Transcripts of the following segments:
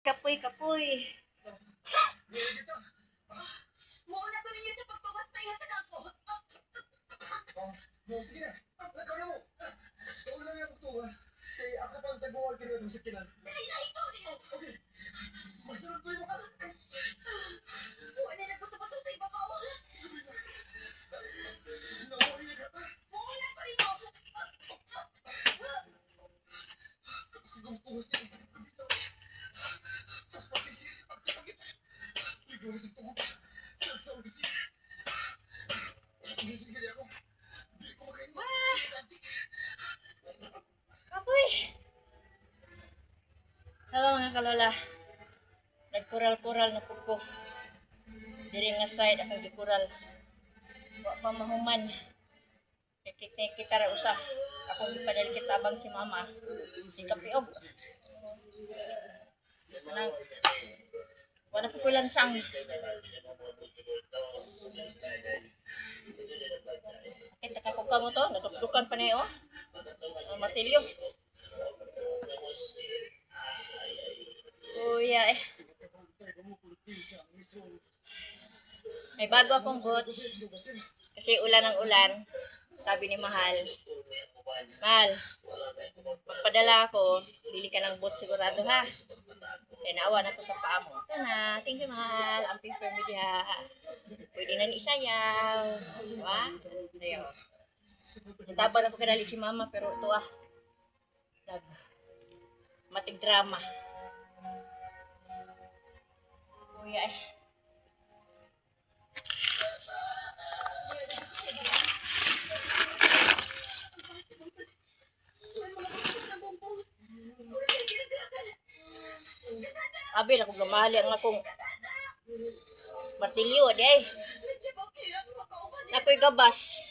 Kapoy, kapoy. Muna ko ninyo sa pagbawas sa ingat ako. Sige na. Nagkala mo. Ikaw lang yung tuwas. Kaya ako pang taguwag ka rin sa kinan. Dahil na ikaw niyo. Okay. Masunod ko yung mukha. Wala na gusto-gusto sa iba pa. Nauwi ka pa. Muna ko ninyo. Sigong tuwas niya. Tapos pati siya. Pagkakit. Ligaw na sa tungkol. Nagsawa ka siya. Gising ka niya ako. Hindi ko makain mo. Kapoy. Hello mga kalola. Nagkural-kural na po ko. Diri nga side akong gikural. Wa pa mahuman. Kita ra usa. Ako gipadali kitabang si mama. Si kapiog. Nang wala po ko lansang. Kita ka ko mo to, nadukdukan pa niyo. Martilyo. Kuya eh. May bago akong boots. Kasi ulan ng ulan. Sabi ni Mahal. Mahal, magpadala ako. Bili ka ng boots sigurado ha. Kaya naawa na ko sa paa mo. Ito na. Thank you Mahal. Ang paper media. Pwede na ni isayaw. Diba? Sayaw. Nataba na po kadali si Mama pero ito matig drama. Kuya eh. Abi na kung lumali ang akong martilyo di ay. Nakoy gabas.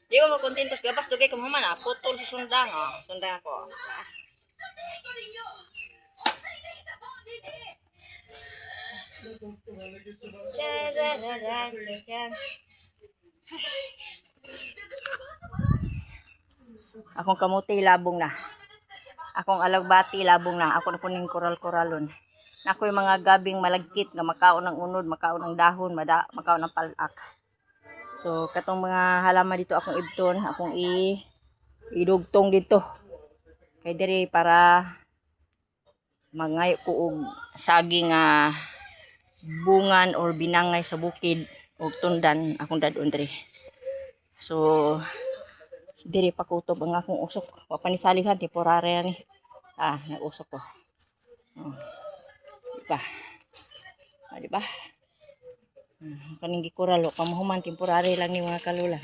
Di mo makontentos gabas dugay ka maman putol sa sundang sundang ako. Akong kamuti labong na. Akong alagbati labong na. Ako na puning koral-koralon. Ako yung mga gabing malagkit nga makaon ng unod, makaon ng dahon, makaon ng palak. So katong mga halaman dito akong ibton, akong idugtong dito. Kay diri para mangayo ko og saging bungan or binangay sa bukid og tundan akong dadon diri. So diri pakutob ang akong usok. Wa pa ni salihan temporary ni. Nag-usok ko. Diba? Diba? Kaning gikural o pamuhuman temporary lang ni mga kalula.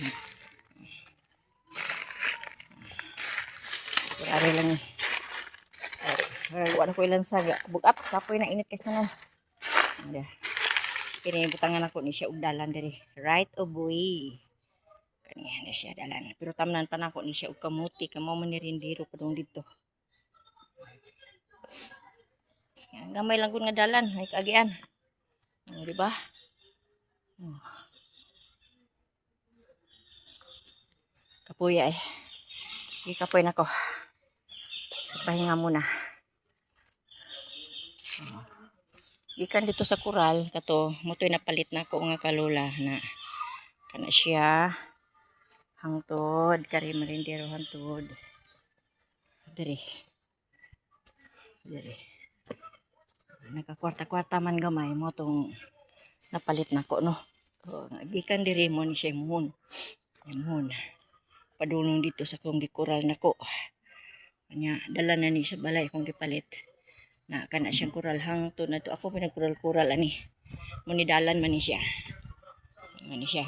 Temporary lang ni. Wala ko ilang saga. Bugat kapoy na init kasi naman. Kini butangan ako ni siya og dalan diri. Right of way. Kaniya na siya dalan. Pero tamnan pa nako ni siya og kamuti kamo man ni rindiro padung dito. Gamay lang kun nga dalan, ay kaagian. Di ba? Kapuya eh. Kapoy na ko. So, pahinga muna. Ikan dito sa kural kato motoy napalit na ko nga kalula na kana siya hangtod kari marindero hangtod. Diri. Nagkakwarta-kwarta man gamay mo tong napalit na ko no. Gikan diri mo ni siya muhon. Padulong dito sa kong gikural na ko. Kanya dala na ni sa balay kong gipalit. Na kana siyang kural hangtod na to ako pinagkural-kural ani. Muni dalan man ni siya.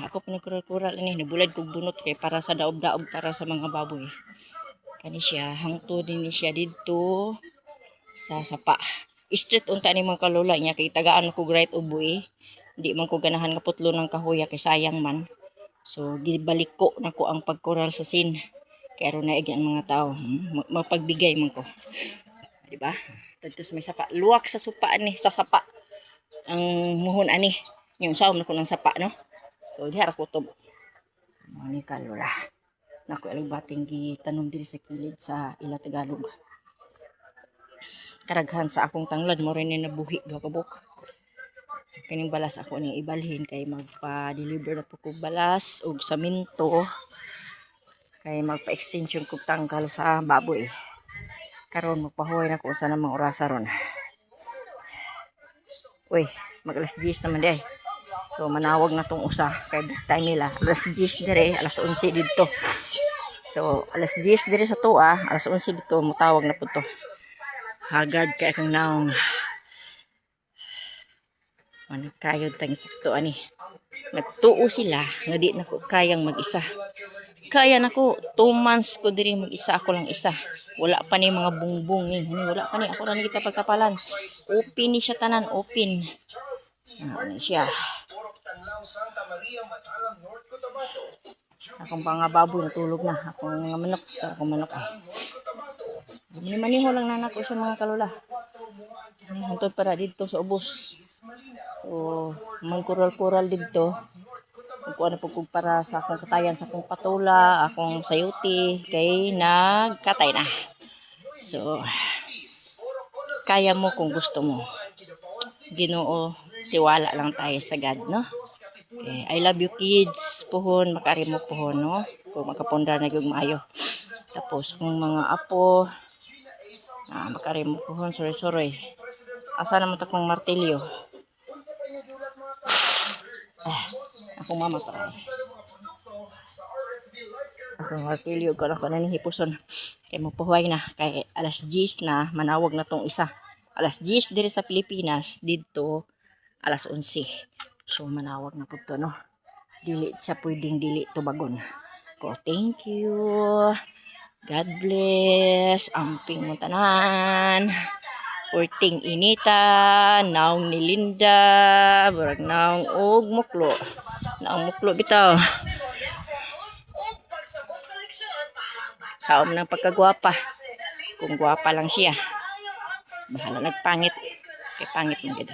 Ako pinagkural-kural ani nabulad kog bunot kay para sa daob-daob para sa mga baboy. Kani siya hangtod din ni siya dito sa sapa. Street unta ni mga kalula niya kay tagaan ko right uboy. Di man ko ganahan nga putlo ng kahoy kay sayang man. So gibalik ko nako ang pagkural sa sin. Kay aron na ang mga tao mapagbigay man ko. Di ba? Dito sa may sapa. Luwak sa supa ni sa sapa. Ang muhon ani. Yung saom na ko ng sapa no. So diha ra kutob. Ni kalula. Nako albating gitanom diri sa kilid sa ila Tagalog. karaghan sa akong tanglad mo rin na nabuhi do kabuk. Kaning balas ako ning ibalhin kay magpa-deliver na po ko balas ug saminto kay magpa-extension kog tangkal sa baboy. Karon magpahuway na ko sa namang orasa ron. Uy, mag alas 10 naman di ay. So manawag na tong usa kay butay nila. Alas 10 dire, alas 11 didto. So alas 10 dire sa tuwa, alas 11 dito mutawag na pud to. Hagard kay akong naong. Ano kayo tang sakto ani. Nagtuo sila nga di nako kayang mag-isa. Kaya nako 2 months ko diri mag-isa, ako lang isa. Wala pa ni mga bungbong ni. Wala pa ni ako ra ni kita pagkapalan. Open ni siya tanan, open. Ano siya. Akong mga baboy natulog na. Akong mga manok, akong manok ay. Maniho lang nanak ko sa mga kalula. Hantod para dito sa ubos. So, mangkural-kural dito. Kung ano po para sa akong katayan, sa akong patula, akong sayuti, kay nagkatay na. So, kaya mo kung gusto mo. Ginoo, tiwala lang tayo sa God, no? Okay, I love you kids, puhon, makari mo puhon, no? Kung makapundar na yung maayo. Tapos, kung mga apo, makari mo puhon, sorry. Asa naman ito kong martilyo? Akong mama pa. Akong martilyo ko na hipuson. Kay magpahuway na. Kay alas 10 na, manawag na tong isa. Alas 10 dire sa Pilipinas, dito alas 11. So manawag na po to, no? Dili siya pwedeng dili tubagon. Ko, thank you. God bless. Amping mo tanan. Urting inita, naong nilinda, barag naong og muklo. Naong muklo bitaw. Saom ng pagkagwapa. Kung gwapa lang siya. Bahala nagpangit. Kay pangit mo gid.